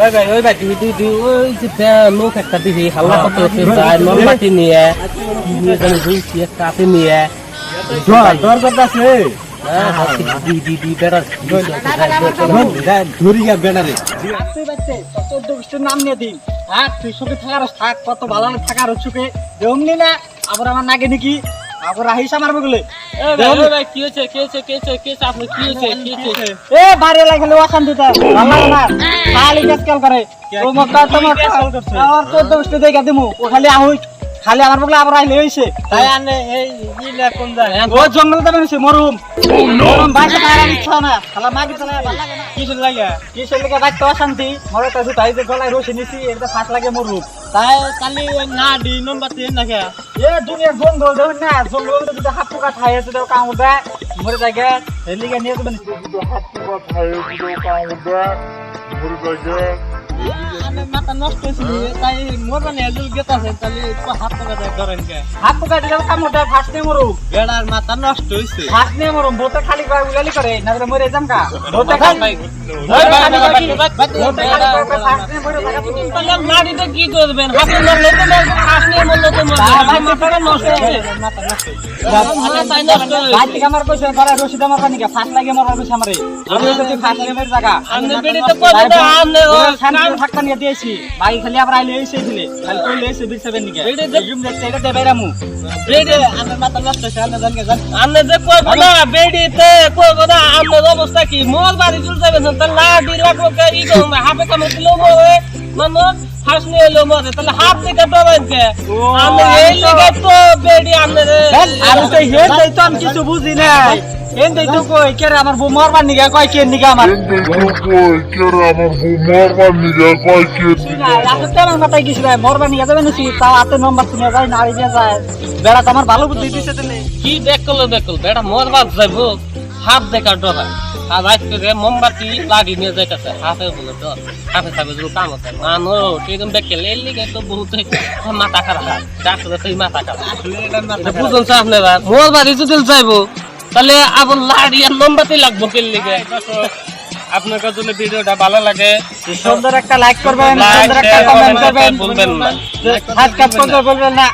ওই ভাই তুই ওই যে লোক একটা দিবি হাল্লা করতে যায় মোমবাতি নিয়ে দুইছি একটা হাতে নিয়ে দর করতেছে নাম নিয়ে দিন। হ্যাঁ তুই সুখে থাকার থাক, কত ভালো থাকার সুখে দেমনি না আবার আমার নাগে নাকি আবার আহিসা মারবে বলে। কি হয়েছে কি হয়েছে কি হয়েছে কি হয়েছে আপনি কি হয়েছে কি হয়েছে এ বাড়ি লাগলে অশান্তিটা ভালো লাগে না, খালি কাজ করে তোমার আমার 14 দেখা দিমু ও খালি আহুই খালি আমার বগলে আবার আইলে হইছে তাই আনে এই ইলা কোন যায় ও জঙ্গল যাবে না মরুম মরুম বাইরে থাকার ইচ্ছা না খালা মাগি চলে ভালো লাগে না কিসের লাগে কিসের লাগে বাইতে অশান্তি মরে তো তাই যে গলায় রশি নিছি এটা ফাঁস লাগে মরুম। তাই কালি ওই না দি নম্বর 3 না কে এ দুনিয়া জঙ্গল দেখুন না জঙ্গল যদি হাত পোকা খাই আছে তো কাম দেয় মরে জায়গা এর লিগে নিয়ে যাবেন আমি মাথা নষ্ট হয়েছিল তাই মোর মানে এজল গেতাছে তাহলে হাত পকা দেয় ধরেন কে হাত পোকা দিলে কাম দেয় ফাঁস নিয়ে মরুম বেড়ার মাথা নষ্ট হইছে ফাঁস নিয়ে মরুম বোতে খালি করে উলালি করে না করে মরে যাম কা বোতে খালি তাহলে মাটিতে কি করবেন হাতে মারলে তো মারবেন ফাঁস নিয়ে মরলে তো মারবেন মাথাটা নষ্ট হয়েছে মাথায় নষ্ট হয়েছে ভাই থেকে আমার কইছে গলায় রশি দামার পানি কা ফাঁস লাগে মরার কইছে আমারে আমি তো তুই ফাঁস নিয়ে মরে জায়গা আমনে বেড়িতে কইছে না আমনে ও শান্তি থাকতা নিয়ে দিয়েছি ভাই খালি আবার আইলে এসে দিলে খালি কইলে এসে বিছাবেন নিকে বেড়ে যে জুম দেখতে এটা দে বাইরামু বেড়ে আমনে মাথা নষ্ট হয়েছে আমনে জানকে জান আমনে যে কইবো না বেড়িতে কইবো না আমনের অবস্থা কি মোর বাড়ি চলে যাবেন তাহলে না দিলা কোকে ই গো হাফে কামে দিলো মরে মানো ফাঁস নিয়ে এলো মরে তাহলে হাত থেকে ডবাইন কে আমনে এই লাগা তো বেড়ি আমনে আর তো হেড দেই তো আমি কিছু বুঝি না এন দেই তো কই কেরে আমার বউ মরবার নিগা কয় কে নিগা আমার না রাতে তেমন মাথায় কিছু নাই মরবার নিগা যাবে নাকি তাও হাতে নম্বর শুনে যায় নাড়ি দিয়ে যায় বেড়া তো আমার ভালো বুদ্ধি দিছে তাহলে কি দেখল বেড়া মরবার যাইবো হাত দেখা ডবা আর আজকে যে মোমবাতি লাগি নিয়ে যাইতেছে হাতে বলে তো হাতে থাকবে যদি কাম হতে মানো সেরকম দেখে লেলি তো বহুত মাথা খারাপ ডাক্তার সেই মাথা খারাপ বুঝুন তো আপনারা মোরবাড়ি যদি যাইবো তাহলে আবার লাড়ি আর মোমবাতি লাগবো কে লিগে আপনার কাছে যদি ভিডিওটা ভালো লাগে সুন্দর একটা লাইক করবেন সুন্দর একটা কমেন্ট করবেন বলবেন না সাবস্ক্রাইব করতে বলবেন না।